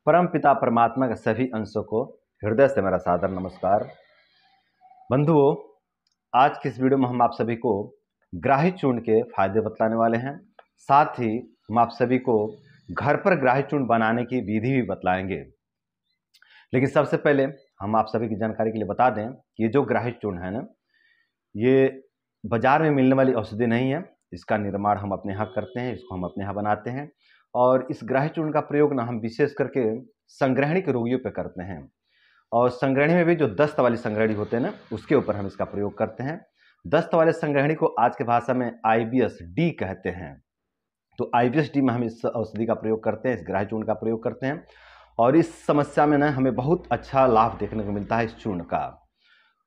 परम पिता परमात्मा के सभी अंशों को हृदय से मेरा सादर नमस्कार। बंधुओं, आज की इस वीडियो में हम आप सभी को ग्राही चूर्ण के फायदे बतलाने वाले हैं। साथ ही हम आप सभी को घर पर ग्राही चूर्ण बनाने की विधि भी बतलाएंगे। लेकिन सबसे पहले हम आप सभी की जानकारी के लिए बता दें कि ये जो ग्राही चूर्ण है ना, ये बाजार में मिलने वाली औषधि नहीं है। इसका निर्माण हम अपने यहाँ करते हैं, इसको हम अपने यहाँ बनाते हैं। और इस ग्राही चूर्ण का प्रयोग ना हम विशेष करके संग्रहणी के रोगियों पे करते हैं। और संग्रहणी में भी जो दस्त वाली संग्रहणी होते हैं ना, उसके ऊपर हम इसका प्रयोग करते हैं। दस्त वाले संग्रहणी को आज के भाषा में IBS-D कहते हैं। तो IBS-D में हम इस औषधि का प्रयोग करते हैं, इस ग्राही चूर्ण का प्रयोग करते हैं। और इस समस्या में ना हमें बहुत अच्छा लाभ देखने को मिलता है इस चूर्ण का।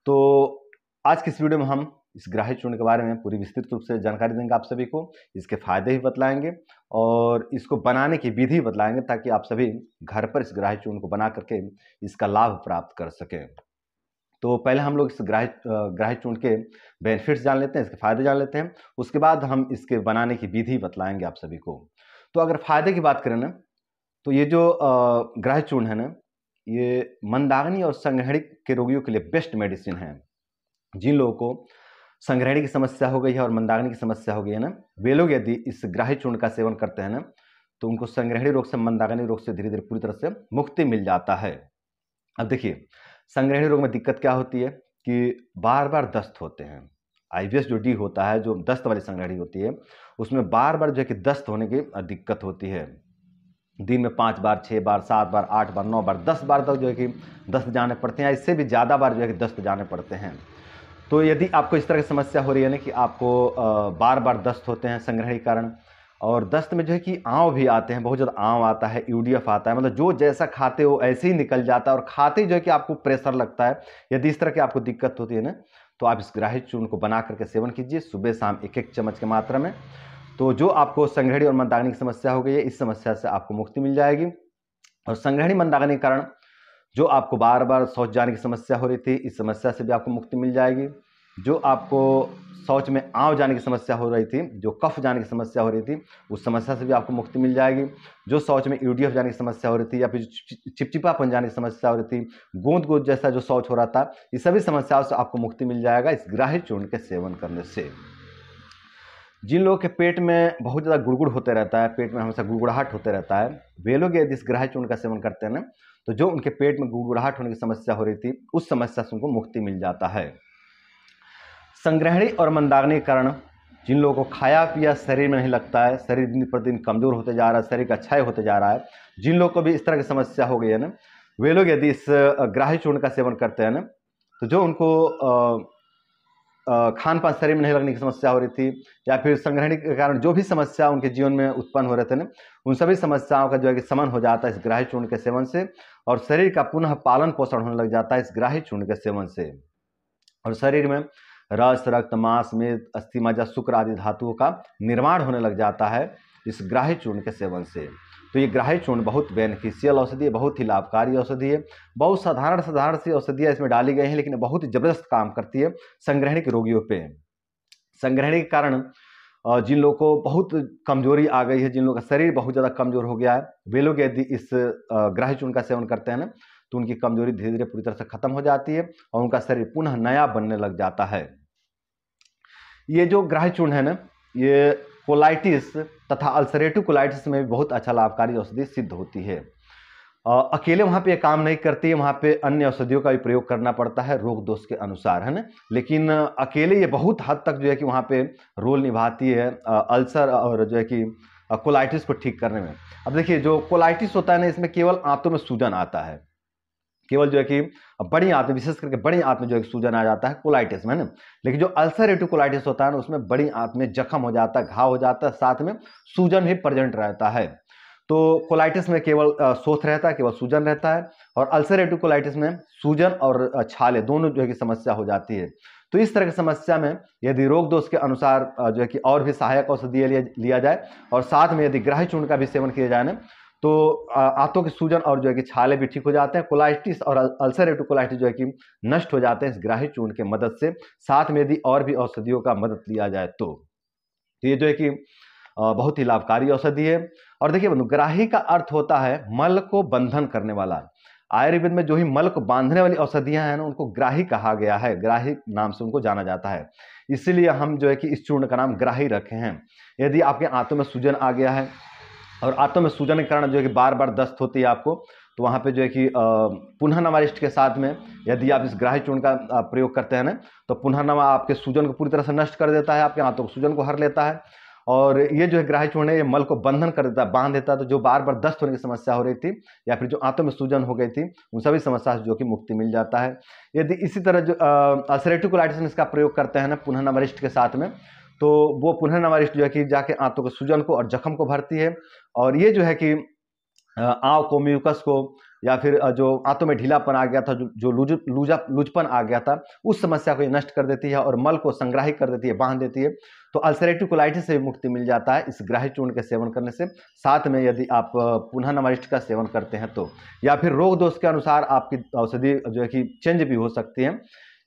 तो आज की इस वीडियो में हम इस ग्राही चूर्ण के बारे में पूरी विस्तृत रूप से जानकारी देंगे आप सभी को। इसके फायदे भी बतलाएंगे और इसको बनाने की विधि बतलाएंगे, ताकि आप सभी घर पर इस ग्राही चूर्ण को बना करके इसका लाभ प्राप्त कर सकें। तो पहले हम लोग इस ग्राही चूर्ण के बेनिफिट्स जान लेते हैं, इसके फायदे जान लेते हैं। उसके बाद हम इसके बनाने की विधि बतलाएंगे आप सभी को। तो अगर फायदे की बात करें ना, तो ये जो ग्राही चूर्ण है ना, ये मंदाग्नि और संग्रहणी के रोगियों के लिए बेस्ट मेडिसिन है। जिन लोगों को संग्रहणी की समस्या हो गई है और मंदाग्नि की समस्या हो गई है ना, वे लोग यदि इस ग्राही चूर्ण का सेवन करते हैं ना, तो उनको संग्रहणी रोग से, मंदाग्नि रोग से धीरे धीरे पूरी तरह से मुक्ति मिल जाता है। अब देखिए, संग्रहणी रोग में दिक्कत क्या होती है कि बार बार दस्त होते हैं। IBS जो D होता है, जो दस्त वाली संग्रहणी होती है, उसमें बार बार जो है कि दस्त होने की दिक्कत होती है। दिन में 5 बार, 6 बार, 7 बार, 8 बार, 9 बार, 10 बार तक जो है कि दस्त जाने पड़ते हैं। इससे भी ज़्यादा बार जो है कि दस्त जाने पड़ते हैं। तो यदि आपको इस तरह की समस्या हो रही है ना कि आपको बार बार दस्त होते हैं संग्रहणी के कारण, और दस्त में जो है कि आंव भी आते हैं, बहुत ज़्यादा आंव आता है, UDF आता है, मतलब जो जैसा खाते हो ऐसे ही निकल जाता है, और खाते ही जो है कि आपको प्रेशर लगता है। यदि इस तरह की आपको दिक्कत होती है ना, तो आप इस ग्राही चूर्ण को बना करके सेवन कीजिए, सुबह शाम 1-1 चम्मच की मात्रा में। तो जो आपको संग्रहणी और मंदाग्नि की समस्या हो गई है, इस समस्या से आपको मुक्ति मिल जाएगी। और संग्रहणी मंदाग्नि के कारण जो आपको बार बार शौच जाने की समस्या हो रही थी, इस समस्या से भी आपको मुक्ति मिल जाएगी। जो आपको शौच में आंव जाने की समस्या हो रही थी, जो कफ जाने की समस्या हो रही थी, उस समस्या से भी आपको मुक्ति मिल जाएगी। जो शौच में UDF जाने की समस्या हो रही थी, या फिर चिपचिपापन जाने की समस्या हो रही थी, गोंद गोंद जैसा जो शौच हो रहा था, इस सभी समस्याओं से आपको मुक्ति मिल जाएगा इस ग्राही चूर्ण के सेवन करने से। जिन लोगों के पेट में बहुत ज़्यादा गुड़गुड़ होते रहता है, पेट में हमेशा गुड़गुड़ाहट होते रहता है, वे लोग यदि इस ग्राही चूर्ण का सेवन करते हैं ना, तो जो उनके पेट में गुड़गुड़ाहट होने की समस्या हो रही थी, उस समस्या से उनको मुक्ति मिल जाता है। संग्रहणी और मंदाग्नि के कारण जिन लोगों को खाया पिया शरीर में नहीं लगता है, शरीर दिन पर दिन कमजोर होते जा रहा है, शरीर का क्षय होते जा रहा है, जिन लोगों को भी इस तरह की समस्या हो गई है ना, वे लोग यदि इस ग्राही चूर्ण का सेवन करते हैं ना, तो जो उनको खान पान शरीर में नहीं लगने की समस्या हो रही थी, या फिर संग्रहणी के कारण जो भी समस्या उनके जीवन में उत्पन्न हो रहे थे ना, उन सभी समस्याओं का जो है कि शमन हो जाता है इस ग्राही चूर्ण के सेवन से। और शरीर का पुनः पालन पोषण होने लग जाता है इस ग्राही चूर्ण के सेवन से। और शरीर में रस, रक्त, मांस, मेद, अस्थि, मज्जा, शुक्र आदि धातुओं का निर्माण होने लग जाता है इस ग्राही चूर्ण के सेवन से। तो ये ग्राही चूर्ण बहुत बेनिफिशियल औषधि है, बहुत ही लाभकारी औषधि है। बहुत साधारण सी औषधियाँ इसमें डाली गई हैं, लेकिन बहुत ही जबरदस्त काम करती है संग्रहणी के रोगियों पे। संग्रहणी के कारण जिन लोगों को बहुत कमजोरी आ गई है, जिन लोगों का शरीर बहुत ज़्यादा कमजोर हो गया है, वे लोग यदि इस ग्राही चूर्ण का सेवन करते हैं ना, तो उनकी कमजोरी धीरे धीरे पूरी तरह से खत्म हो जाती है और उनका शरीर पुनः नया बनने लग जाता है। ये जो ग्राही चूर्ण है ना, ये कोलाइटिस तथा अल्सरेटिव कोलाइटिस में भी बहुत अच्छा लाभकारी औषधि सिद्ध होती है। अकेले वहाँ पे ये काम नहीं करती है, वहाँ पे अन्य औषधियों का भी प्रयोग करना पड़ता है रोग दोष के अनुसार, है ना। लेकिन अकेले ये बहुत हद तक जो है कि वहाँ पे रोल निभाती है अल्सर और जो है कि कोलाइटिस को ठीक करने में। अब देखिए, जो कोलाइटिस होता है ना, इसमें केवल आंतों में सूजन आता है, केवल जो है कि बड़ी आंत में, विशेष करके बड़ी आंत में जो है सूजन आ जाता है कोलाइटिस में, है ना। लेकिन जो अल्सरेटिव कोलाइटिस होता है ना, उसमें बड़ी आंत में जख्म हो जाता है, घाव हो जाता है, साथ में सूजन भी प्रेजेंट रहता है। तो कोलाइटिस में केवल शोथ रहता है, केवल सूजन रहता है, और अल्सरेटिव कोलाइटिस में सूजन और छाले दोनों जो है कि समस्या हो जाती है। तो इस तरह की समस्या में यदि रोग दोष के अनुसार जो है कि और भी सहायक औषधि लिया जाए, और साथ में यदि ग्राही चूर्ण का भी सेवन किया जाए ना, तो आंतों की सूजन और जो है कि छाले भी ठीक हो जाते हैं। कोलाइटिस और अल्सरेटिव कोलाइटिस जो है कि नष्ट हो जाते हैं इस ग्राही चूर्ण के मदद से, साथ में यदि और भी औषधियों का मदद लिया जाए तो ये जो है कि बहुत ही लाभकारी औषधि है। और देखिए बंधु, ग्राही का अर्थ होता है मल को बंधन करने वाला। आयुर्वेद में जो ही मल को बांधने वाली औषधियां हैं ना, उनको ग्राही कहा गया है, ग्राही नाम से उनको जाना जाता है। इसीलिए हम जो है कि इस चूर्ण का नाम ग्राही रखे हैं। यदि आपके आंतों में सूजन आ गया है और आंतों में सूजन के कारण जो है कि बार बार दस्त होती है आपको, तो वहाँ पे जो है कि पुनः नवारिष्ट के साथ में यदि आप इस ग्राही चूर्ण का प्रयोग करते हैं ना, तो पुनः नवा आपके सूजन को पूरी तरह से नष्ट कर देता है, आपके आंतों को सूजन को हर लेता है। और ये जो है ग्राही चूर्ण है, ये मल को बंधन कर देता है, बांध देता है। तो जो बार बार दस्त होने की समस्या हो रही थी या फिर जो आंतों में सूजन हो गई थी, उन सभी समस्या से जो कि मुक्ति मिल जाता है। यदि इसी तरह जो अल्सरेटिव कोलाइटिस में इसका प्रयोग करते हैं ना पुनः नवारिष्ट के साथ में, तो वो पुनः नवारिष्ट जो है कि जाके आंतों के सूजन को और जख्म को भरती है। और ये जो है कि आंव को, म्यूकस को, या फिर जो आंतों में ढीलापन आ गया था, जो लूजपन आ गया था, उस समस्या को ये नष्ट कर देती है और मल को संग्राहित कर देती है, बांध देती है। तो अल्सरेटिव कोलाइटिस से भी मुक्ति मिल जाता है इस ग्राही चूर्ण के सेवन करने से। साथ में यदि आप पुनः नवारिष्ट का सेवन करते हैं तो, या फिर रोग दोष के अनुसार आपकी औषधि जो है कि चेंज भी हो सकती है।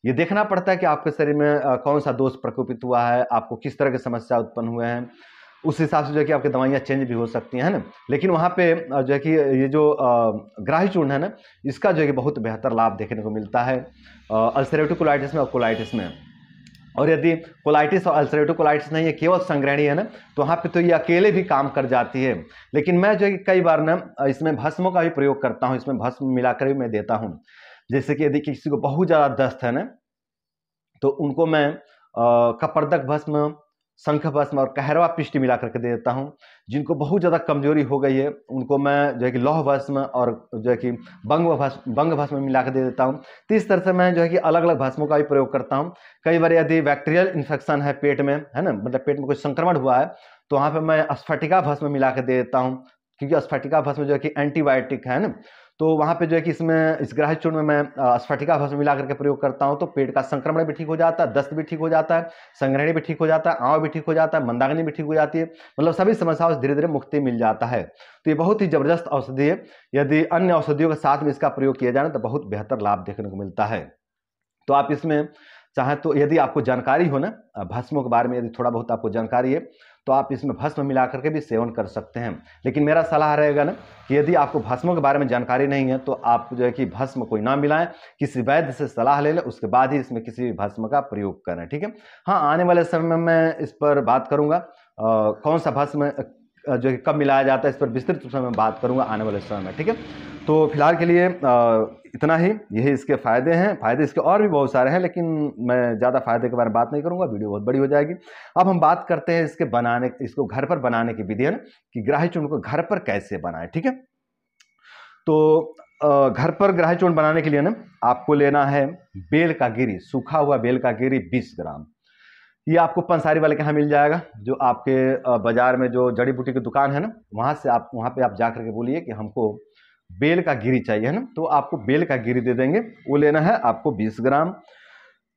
ये देखना पड़ता है कि आपके शरीर में कौन सा दोष प्रकोपित हुआ है, आपको किस तरह की समस्या उत्पन्न हुए हैं, उस हिसाब से जो है कि आपकी दवाइयाँ चेंज भी हो सकती हैं ना। लेकिन वहाँ पे जो है कि ये जो ग्राही चूर्ण है ना, इसका जो है कि बहुत बेहतर लाभ देखने को मिलता है अल्सरेटिव कोलाइटिस में और कोलाइटिस में। और यदि कोलाइटिस और अल्सरेटिव कोलाइटिस नहीं है, केवल संग्रहणी है ना, तो वहाँ पे तो ये अकेले भी काम कर जाती है। लेकिन मैं जो है कि कई बार ना इसमें भस्मों का भी प्रयोग करता हूँ, इसमें भस्म मिलाकर भी मैं देता हूँ। जैसे कि यदि किसी को बहुत ज़्यादा दस्त है ना, तो उनको मैं कपर्दक भस्म, शंख भस्म और कहरवा पिष्ट मिला करके दे देता हूँ। जिनको बहुत ज़्यादा कमजोरी हो गई है, उनको मैं जो है कि लौह भस्म और जो है कि बंग भस्म मिला कर दे देता हूँ। तो इस तरह से मैं जो है कि अलग अलग भस्मों का भी प्रयोग करता हूँ। कई बार यदि बैक्टीरियल इन्फेक्शन है पेट में, है ना, मतलब पेट में कोई संक्रमण हुआ है, तो वहाँ पर मैं स्फटिका भस्म मिला कर दे देता हूँ, क्योंकि स्फटिका भस्म जो है कि एंटीबायोटिक है ना। तो वहाँ पे जो है कि इसमें इस ग्राही चूर्ण में मैं स्फटिका भस्म मिला करके प्रयोग करता हूँ, तो पेट का संक्रमण भी ठीक हो जाता है, दस्त भी ठीक हो जाता है, संग्रहणी भी ठीक हो जाता है, आंव भी ठीक हो जाता है, मंदाग्नि भी ठीक हो जाती है, मतलब सभी समस्याओं से धीरे धीरे मुक्ति मिल जाता है। तो ये बहुत ही जबरदस्त औषधि है। यदि अन्य औषधियों के साथ में इसका प्रयोग किया जाए तो बहुत बेहतर लाभ देखने को मिलता है। तो आप इसमें चाहे तो, यदि आपको जानकारी हो ना भस्मों के बारे में, यदि थोड़ा बहुत आपको जानकारी है, तो आप इसमें भस्म मिला करके भी सेवन कर सकते हैं। लेकिन मेरा सलाह रहेगा ना कि यदि आपको भस्मों के बारे में जानकारी नहीं है, तो आप जो है कि भस्म कोई ना मिलाएं, किसी वैद्य से सलाह ले लें, उसके बाद ही इसमें किसी भी भस्म का प्रयोग करें, ठीक है। हाँ, आने वाले समय में मैं इस पर बात करूँगा, कौन सा भस्म जो है कब मिलाया जाता है, इस पर विस्तृत रूप से मैं बात करूँगा आने वाले समय में, ठीक है। तो फिलहाल के लिए इतना ही, यही इसके फ़ायदे हैं। फ़ायदे इसके और भी बहुत सारे हैं, लेकिन मैं ज़्यादा फ़ायदे के बारे में बात नहीं करूँगा, वीडियो बहुत बड़ी हो जाएगी। अब हम बात करते हैं इसके बनाने, इसको घर पर बनाने की विधि है ना, कि ग्राही चूर्ण को घर पर कैसे बनाएं, ठीक है। तो घर पर ग्राही चूर्ण बनाने के लिए ना आपको लेना है बेल का गिरी, सूखा हुआ बेल का गिरी 20 ग्राम। ये आपको पंसारी वाले के यहाँ मिल जाएगा, जो आपके बाजार में जो जड़ी बूटी की दुकान है ना, वहाँ से आप, वहाँ पे आप जा करके बोलिए कि हमको बेल का गिरी चाहिए, है ना, तो आपको बेल का गिरी दे देंगे। वो लेना है आपको 20 ग्राम।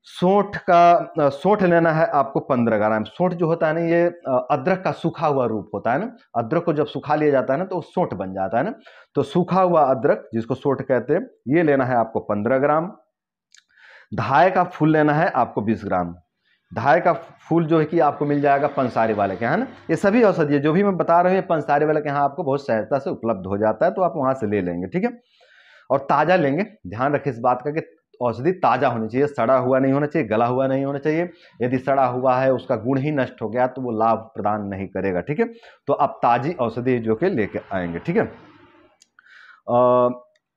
सौंठ लेना है आपको 15 ग्राम। सौंठ जो होता है ना, ये अदरक का सूखा हुआ रूप होता है ना। अदरक को जब सुखा लिया जाता है ना, तो वो सौंठ बन जाता है ना। तो सूखा हुआ अदरक, जिसको सौंठ कहते हैं, ये लेना है आपको 15 ग्राम। धाय का फूल लेना है आपको 20 ग्राम। धाय का फूल जो है कि आपको मिल जाएगा पंसारी वाले के, है ना। ये सभी औषधि जो भी मैं बता रहा हूँ, ये पंसारी वाले के यहाँ आपको बहुत सहजता से उपलब्ध हो जाता है, तो आप वहाँ से ले लेंगे, ठीक है। और ताज़ा लेंगे, ध्यान रखें इस बात का कि औषधि ताज़ा होनी चाहिए, सड़ा हुआ नहीं होना चाहिए, गला हुआ नहीं होना चाहिए। यदि सड़ा हुआ है, उसका गुण ही नष्ट हो गया, तो वो लाभ प्रदान नहीं करेगा, ठीक है। तो आप ताज़ी औषधि जो कि लेके आएंगे, ठीक है।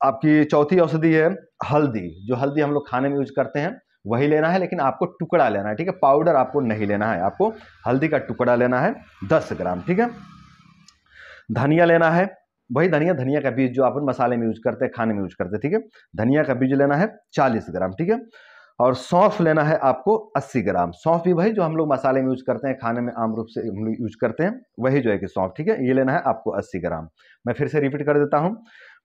आपकी चौथी औषधि है हल्दी। जो हल्दी हम लोग खाने में यूज करते हैं वही लेना है, लेकिन आपको टुकड़ा लेना है, ठीक है। पाउडर आपको नहीं लेना है, आपको हल्दी का टुकड़ा लेना है 10 ग्राम, ठीक है। धनिया लेना है, वही धनिया का बीज जो अपन मसाले में यूज करते हैं, खाने में यूज करते हैं, ठीक है। धनिया का बीज लेना है 40 ग्राम, ठीक है। और सौंफ लेना है आपको 80 ग्राम। सौंफ भी वही जो हम लोग मसाले में यूज करते हैं, खाने में आम रूप से हम लोग यूज करते हैं, वही जो है कि सौंफ, ठीक है। ये लेना है आपको 80 ग्राम। मैं फिर से रिपीट कर देता हूँ,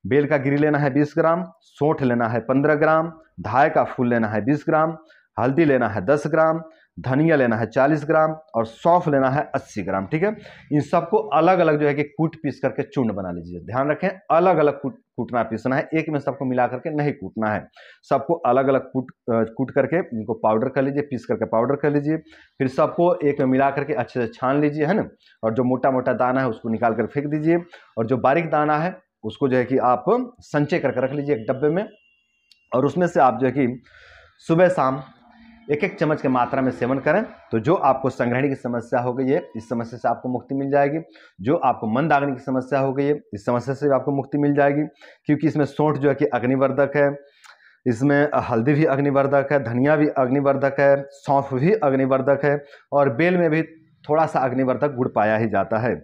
बेल का गिरी लेना है 20 ग्राम, सौंठ लेना है 15 ग्राम, धाय का फूल लेना है 20 ग्राम, हल्दी लेना है 10 ग्राम, धनिया लेना है 40 ग्राम और सौंफ लेना है 80 ग्राम। ठीक है, इन सबको अलग अलग जो है कि कूट पीस करके चूर्ण बना लीजिए। ध्यान रखें, अलग अलग कूटना पीसना है, एक में सबको मिला करके नहीं कूटना है। सबको अलग अलग कूट करके इनको पाउडर कर लीजिए, पीस करके पाउडर कर लीजिए। फिर सबको एक में मिला करके अच्छे से छान लीजिए, है ना। और जो मोटा मोटा दाना है उसको निकाल कर फेंक दीजिए, और जो बारीक दाना है उसको जो है कि आप संचय करके रख लीजिए एक डब्बे में। और उसमें से आप जो है कि सुबह शाम एक एक चम्मच के मात्रा में सेवन करें, तो जो आपको संग्रहणी की समस्या हो गई है इस समस्या से आपको मुक्ति मिल जाएगी। जो आपको मंदाग्नि की समस्या हो गई है इस समस्या से आपको मुक्ति मिल जाएगी, क्योंकि इसमें सौंठ जो है कि अग्निवर्धक है, इसमें हल्दी भी अग्निवर्धक है, धनिया भी अग्निवर्धक है, सौंफ भी अग्निवर्धक है, और बेल में भी थोड़ा सा अग्निवर्धक गुड़ पाया ही जाता है।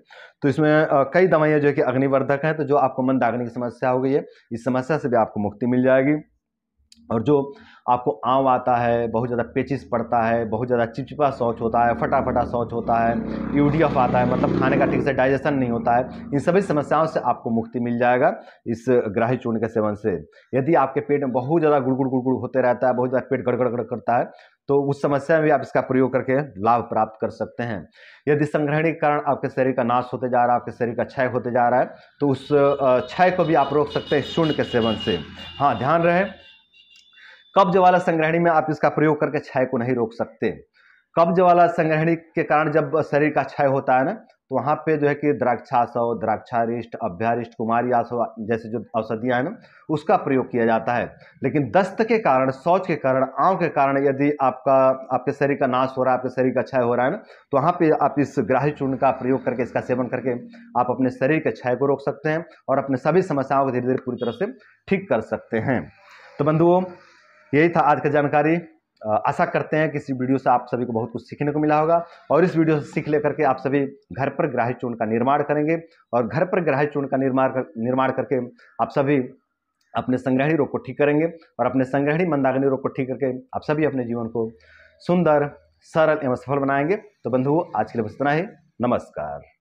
तो इसमें कई दवाइयाँ जो है कि अग्निवर्धक हैं। तो जो आपको मंदाग्नि की समस्या हो गई है इस समस्या से भी आपको मुक्ति मिल जाएगी। और जो आपको आंव आता है, बहुत ज़्यादा पेचिस पड़ता है, बहुत ज़्यादा चिपचिपा शौच होता है, फटाफटा शौच होता है, यूडीएफ आता है, मतलब खाने का ठीक से डाइजेशन नहीं होता है, इन सभी समस्याओं से आपको मुक्ति मिल जाएगा इस ग्राही चूर्ण के सेवन से। यदि आपके पेट में बहुत ज़्यादा गुड़गुड़ गुड़गुड़ होते रहता है, बहुत ज़्यादा पेट गड़गड़ करता है, तो उस समस्या में भी आप इसका प्रयोग करके लाभ प्राप्त कर सकते हैं। यदि संग्रहणी के कारण आपके शरीर का नाश होते जा रहा है, आपके शरीर का क्षय होते जा रहा है, तो उस क्षय को भी आप रोक सकते हैं चूर्ण के सेवन से। हाँ, ध्यान रहे, कब्ज वाला संग्रहणी में आप इसका प्रयोग करके क्षय को नहीं रोक सकते। कब्ज वाला संग्रहणी के कारण जब शरीर का क्षय होता है ना, तो वहाँ पे जो है कि द्राक्षासव, द्राक्षारिष्ट, अभ्यारिष्ट, कुमारी आसव जैसे जो औषधियाँ हैं ना, उसका प्रयोग किया जाता है। लेकिन दस्त के कारण, शौच के कारण, आंव के कारण यदि आपके शरीर का नाश हो रहा है, आपके शरीर का क्षय हो रहा है ना, तो वहाँ पे आप इस ग्राही चूर्ण का प्रयोग करके, इसका सेवन करके आप अपने शरीर के क्षय को रोक सकते हैं और अपने सभी समस्याओं को धीरे धीरे पूरी तरह से ठीक कर सकते हैं। तो बंधुओं, यही था आज का जानकारी। आशा करते हैं कि इस वीडियो से आप सभी को बहुत कुछ सीखने को मिला होगा, और इस वीडियो से सीख लेकर के आप सभी घर पर ग्राही चूर्ण का निर्माण करेंगे, और घर पर ग्राही चूर्ण का निर्माण करके आप सभी अपने संग्रहणी रोग को ठीक करेंगे, और अपने संग्रहणी मंदाग्नि रोग को ठीक करके आप सभी अपने जीवन को सुंदर, सरल एवं सफल बनाएंगे। तो बंधुओं, आज के लिए बस इतना ही। नमस्कार।